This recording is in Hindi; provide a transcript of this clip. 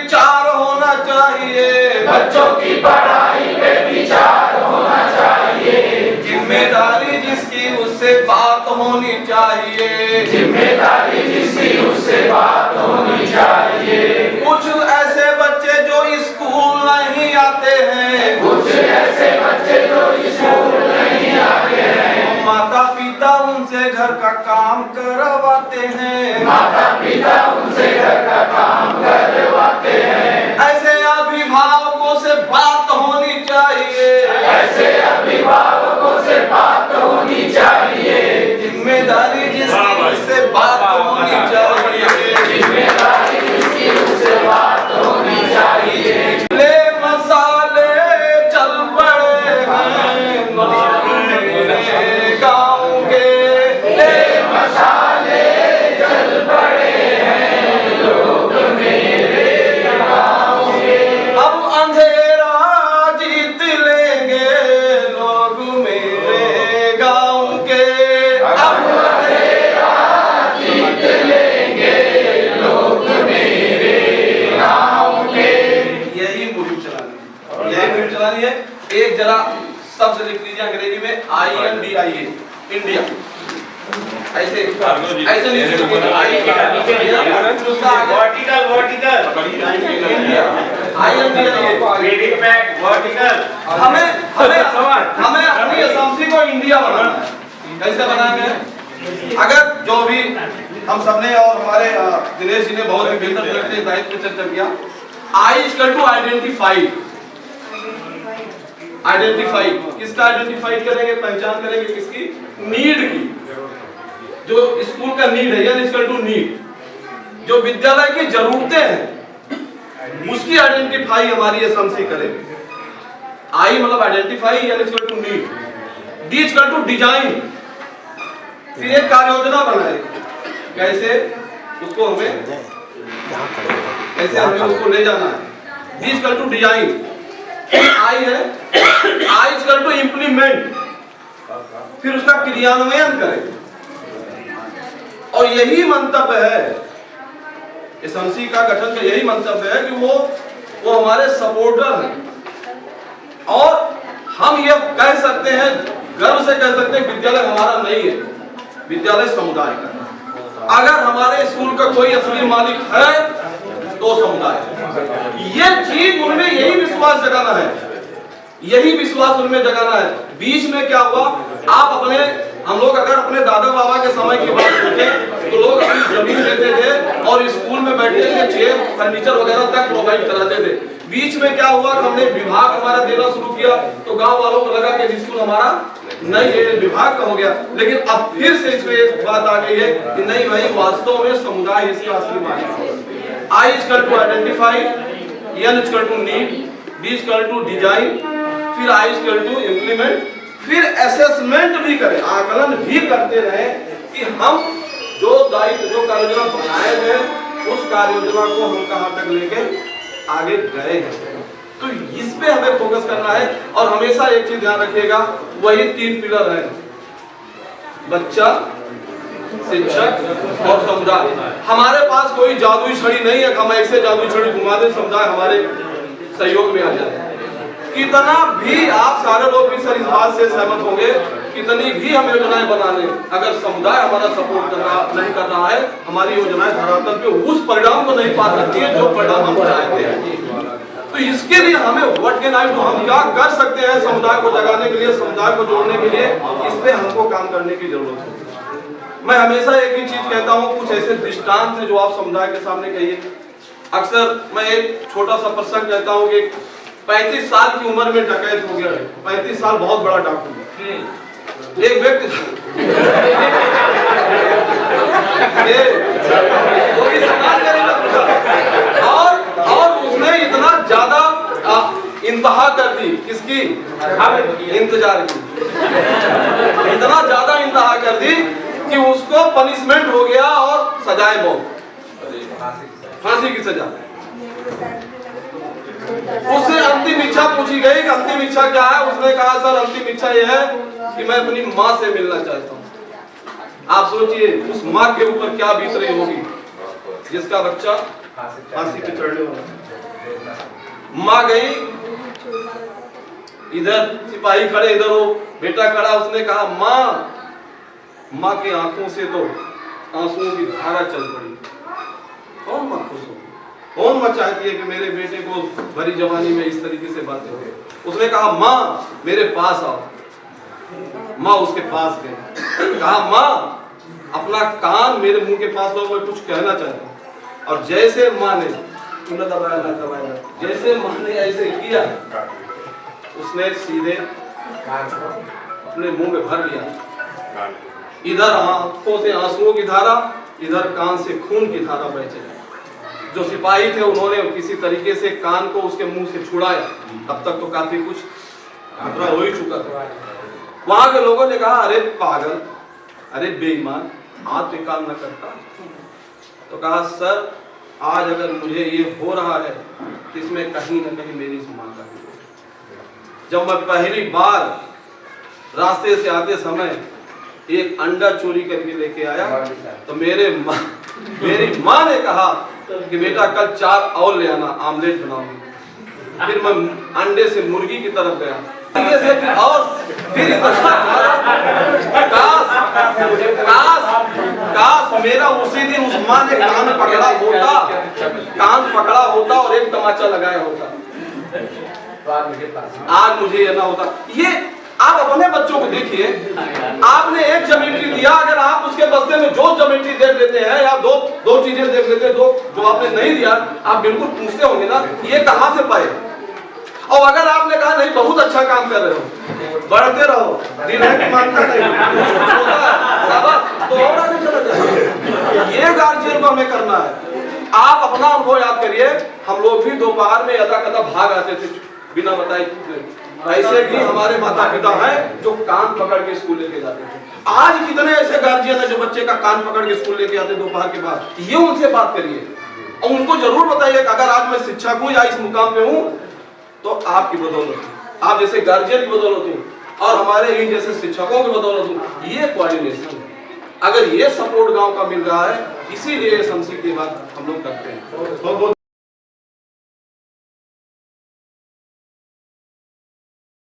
विचार होना चाहिए, बच्चों की पढ़ाई पे विचार होना चाहिए। जिम्मेदारी जिसकी उससे बात होनी चाहिए, जिम्मेदारी जिसकी उससे बात होनी चाहिए। कुछ ऐसे बच्चे जो स्कूल नहीं आते हैं, कुछ ऐसे बच्चे जो स्कूल नहीं आते हैं, माता पिता उनसे घर का काम करवाते हैं, माता पिता उनसे घर का काम करवाते हैं। ऐसे अभिभावकों से बात होनी चाहिए, ऐसे अभिभावकों से बात होनी चाहिए। जिम्मेदारी जिसकी उससे बात होनी चाहिए, जिम्मेदारी जिसकी उससे बात होनी चाहिए। ले मसाले चल पड़े हैं मेरे गाँव के, ले मसाले चल पड़े हैं लोग मेरे गाँव के। अब अंधेरा जीत लेंगे लोग मेरे गाँव के, अब अंधेरा जीत लेंगे लोग मेरे गाँव के। यही मुहिम चलानी है। एक जरा शब्द लिख लीजिए अंग्रेजी में, INDIA, इंडिया। ऐसे ऐसे लिख लीजिए, हमें अपनी असम्पसी को इंडिया बनाना है। कैसे बनाएंगे? अगर जो भी हम सबने और हमारे दिनेश जी ने बहुत ही बेहतर तरीके से दायित्व चर्चा किया, I आइडेंटिफाई किसका आइडेंटिफाई करेंगे, पहचान करेंगे किसकी? नीड की। जो स्कूल का नीड है यानी इक्वल टू नीड, जो विद्यालय की जरूरतें हैं उसकी आइडेंटिफाई हमारी एसएमसी करेगी। आई मतलब आइडेंटिफाई यानी equal to need, D equal to design, फिर एक कार्य योजना बनाएगी कैसे उसको हमें कैसे हमें उसको ले जाना है। डी इक्वल टू डिजाइन, आई है आई इक्वल टू इम्प्लीमेंट, फिर उसका क्रियान्वयन करें। और यही मंतव्य है एसएमसी का गठन का, यही मंतव्य है कि वो हमारे सपोर्टर हैं। और हम ये कह सकते हैं, गर्व से कह सकते हैं, विद्यालय हमारा नहीं है, विद्यालय समुदाय का है। अगर हमारे स्कूल का कोई असली मालिक है तो समुदाय। ये चीज उनमें यही विश्वास जगाना है, यही विश्वास उनमें जगाना है। बीच में क्या हुआ, हम लोग अगर अपने दादा बाबा के समय की बात सोचें तो लोग अपनी जमीन देते थे और स्कूल में बैठने के लिए चेयर फर्नीचर वगैरह तक प्रोवाइड कराते थे। बीच में क्या हुआ, हमने विभाग हमारा देना शुरू किया तो गांव वालों को लगा कि स्कूल हमारा नहीं है, विभाग का हो गया। लेकिन अब फिर से इसमें एक बात आ गई है कि नहीं भाई, वास्तव में समुदाय इसका असली मालिक है। I equal to identify, N equal to need, D equal to design, फिर आई इक्वल टू इम्प्लीमेंट, फिर असेसमेंट भी करें, आकलन भी करते रहे कि हम जो दायित्व जो कार्य योजना बनाए हैं उस कार्य योजना को हम कहां तक लेके आगे गए हैं। तो इस पे हमें फोकस करना है। और हमेशा एक चीज ध्यान रखिएगा, वही 3 पिलर है, बच्चा, शिक्षक और समुदाय। हमारे पास कोई जादुई छड़ी नहीं है, हम ऐसे जादुई छड़ी घुमा दे समुदाय हमारे सहयोग में आ जाए। कितना भी आप सारे लोग भी सर इस बात से सहमत होंगे, कितनी भी हम योजनाएं बना लें, अगर समुदाय हमारा सपोर्ट नहीं कर रहा है, हमारी योजनाएं धरातल पे उस परिणाम को नहीं पा सकती है जो परिणाम हम चाहते हैं। तो इसके लिए हमें व्हाट कैन आई डू, हम क्या कर सकते हैं समुदाय को जगाने के लिए, समुदाय को जोड़ने के लिए, इस पे हमको काम करने की जरूरत है। मैं हमेशा एक ही चीज कहता हूँ, कुछ ऐसे दृष्टांत हैं जो आप समुदाय के सामने कहिए। अक्सर मैं एक छोटा सा प्रसंग कहता हूँ कि 35 साल की उम्र में डकैत हो गया है। 35 साल बहुत बड़ा डाकू है। एक व्यक्ति और उसने इतना ज्यादा इंतहा कर दी, किसकी? इंतजार की। इतना ज्यादा इंतहा कर दी कि उसको पनिशमेंट हो गया और सजाए मौत, फांसी की सजा। उससे अंतिम इच्छा पूछी गई कि अंतिम इच्छा क्या है? उसने कहा सर अंतिम इच्छा यह है कि मैं अपनी माँ से मिलना चाहता हूँ। आप सोचिए उस माँ के ऊपर क्या बीत रही होगी जिसका बच्चा फांसी पे चढ़ने वाला है। माँ गई, इधर सिपाही खड़े, इधर वो बेटा खड़ा, उसने कहा माँ की आंखों से तो आंसुओं की धारा चल पड़ी। कौन माँ खुश होगी, कौन माँ चाहती है कि मेरे बेटे को भरी जवानी में इस तरीके से बातें हो। उसने कहा माँ मेरे पास आओ। माँ उसके पास गई, कहा माँ अपना कान मेरे मुंह के पास लो, मैं कुछ कहना चाहता हूँ। और जैसे माँ ने दबाया, जैसे माँ ने ऐसे किया, उसने सीधे अपने मुंह में भर लिया। इधर आंखों से आंसुओं की धारा, इधर कान से खून की धारा बह चली। जो सिपाही थे उन्होंने किसी तरीके से कान को उसके मुंह से छुड़ाया। अब तक तो काफी कुछ खतरा हो ही चुका था। वहां के लोगों ने कहा अरे पागल, अरे बेईमान, हाथ पे काम न करता। तो कहा सर आज अगर मुझे ये हो रहा है तो इसमें कहीं ना कहीं मेरी इस माँ का भी। जब मैं पहली बार रास्ते से आते समय एक अंडा चोरी करके लेके आया तो मेरी माँ ने कहा कि बेटा कल 4 और ले आना, आमलेट बनाऊंगी। फिर मैं अंडे से मुर्गी की तरफ गया और फिर काश मेरा उसी दिन उस माँ ने कान पकड़ा होता और एक तमाचा लगाया होता, आज मुझे ये ना होता। ये आप अपने बच्चों को देखिए, आपने एक ज्योमेट्री दिया, अगर आप उसके बस्ते में जो ज्योमेट्री देख लेते हैं या दो चीजें देख लेते हैं जो आपने नहीं दिया, आप बिल्कुल पूछते होंगे ना ये कहां से पाए। और अगर आपने कहा नहीं बहुत अच्छा काम कर रहे हो, बढ़ते रहो, दिन है कि मानता नहीं तो और आगे चला जाए। ये गार्जियन को हमें करना है। आप अपना अनुभव याद करिए, हम लोग भी दोपहर में यदा कदा भाग आते थे बिना बताए। ऐसे भी हमारे माता पिता हैं जो कान पकड़ के स्कूल लेके जाते थे। आज कितने ऐसे गार्जियन हैं जो बच्चे का कान पकड़ के स्कूल लेके आते दोपहर के बाद। ये उनसे बात करिए और उनको जरूर बताइए कि अगर आज मैं शिक्षक हूँ या इस मुकाम पे हूँ तो आपकी बदौलत, आप जैसे गार्जियन की बदौलत हूँ और हमारे इन जैसे शिक्षकों की बदौलत हूँ। ये कोऑर्डिनेशन, अगर ये सपोर्ट गांव का मिल रहा है, इसीलिए शमसी की बात हम लोग करते हैं।